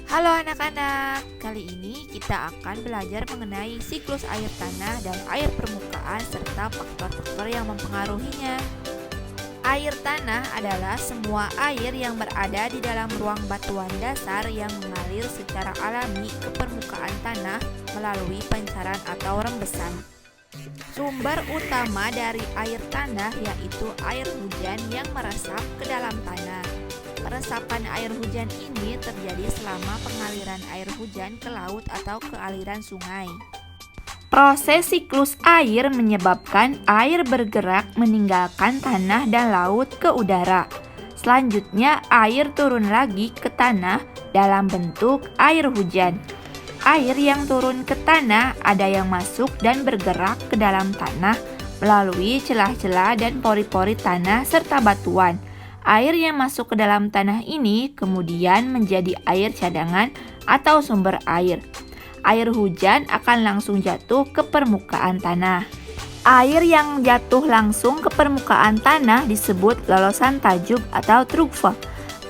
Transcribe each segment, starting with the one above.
Halo anak-anak, kali ini kita akan belajar mengenai siklus air tanah dan air permukaan serta faktor-faktor yang mempengaruhinya. Air tanah adalah semua air yang berada di dalam ruang batuan dasar yang mengalir secara alami ke permukaan tanah melalui pancaran atau rembesan. Sumber utama dari air tanah yaitu air hujan yang meresap ke dalam tanah. Peresapan air hujan ini terjadi selama pengaliran air hujan ke laut atau ke aliran sungai. Proses siklus air menyebabkan air bergerak meninggalkan tanah dan laut ke udara. Selanjutnya, air turun lagi ke tanah dalam bentuk air hujan. Air yang turun ke tanah ada yang masuk dan bergerak ke dalam tanah melalui celah-celah dan pori-pori tanah serta batuan. Air yang masuk ke dalam tanah ini kemudian menjadi air cadangan atau sumber air. Air hujan akan langsung jatuh ke permukaan tanah. Air yang jatuh langsung ke permukaan tanah disebut lolosan tajuk atau trukva.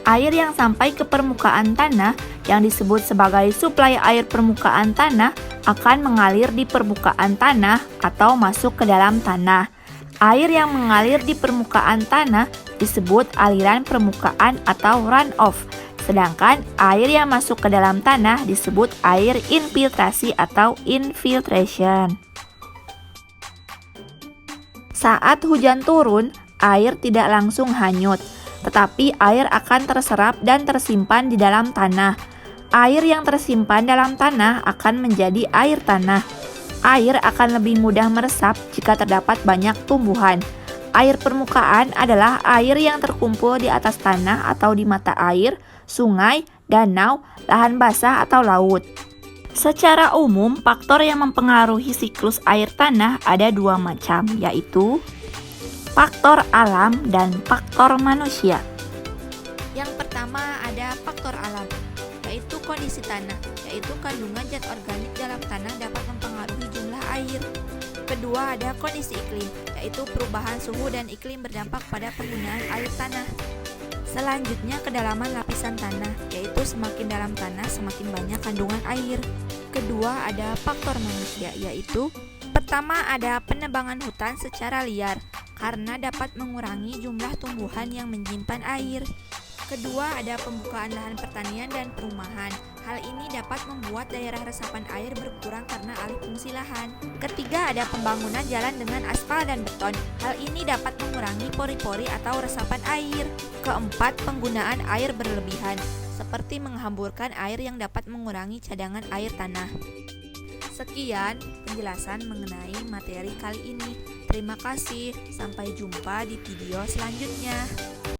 Air yang sampai ke permukaan tanah yang disebut sebagai suplai air permukaan tanah akan mengalir di permukaan tanah atau masuk ke dalam tanah. Air yang mengalir di permukaan tanah disebut aliran permukaan atau runoff, sedangkan air yang masuk ke dalam tanah disebut air infiltrasi atau infiltration. Saat hujan turun, air tidak langsung hanyut, tetapi air akan terserap dan tersimpan di dalam tanah. Air yang tersimpan dalam tanah akan menjadi air tanah. Air akan lebih mudah meresap jika terdapat banyak tumbuhan. Air permukaan adalah air yang terkumpul di atas tanah atau di mata air, sungai, danau, lahan basah atau laut. Secara umum, faktor yang mempengaruhi siklus air tanah ada dua macam, yaitu faktor alam dan faktor manusia. Yang pertama ada faktor alam, yaitu kondisi tanah, yaitu kandungan zat organik dalam tanah dapat mempengaruhi jumlah air. Kedua ada kondisi iklim, yaitu perubahan suhu dan iklim berdampak pada penggunaan air tanah. Selanjutnya kedalaman lapisan tanah, yaitu semakin dalam tanah semakin banyak kandungan air. Kedua ada faktor manusia, yaitu pertama ada penebangan hutan secara liar, karena dapat mengurangi jumlah tumbuhan yang menyimpan air. Kedua ada pembukaan lahan pertanian dan perumahan. Hal ini dapat membuat daerah resapan air berkurang karena alih fungsi lahan. Ketiga ada pembangunan jalan dengan aspal dan beton. Hal ini dapat mengurangi pori-pori atau resapan air. Keempat, penggunaan air berlebihan, seperti menghamburkan air yang dapat mengurangi cadangan air tanah. Sekian penjelasan mengenai materi kali ini. Terima kasih, sampai jumpa di video selanjutnya.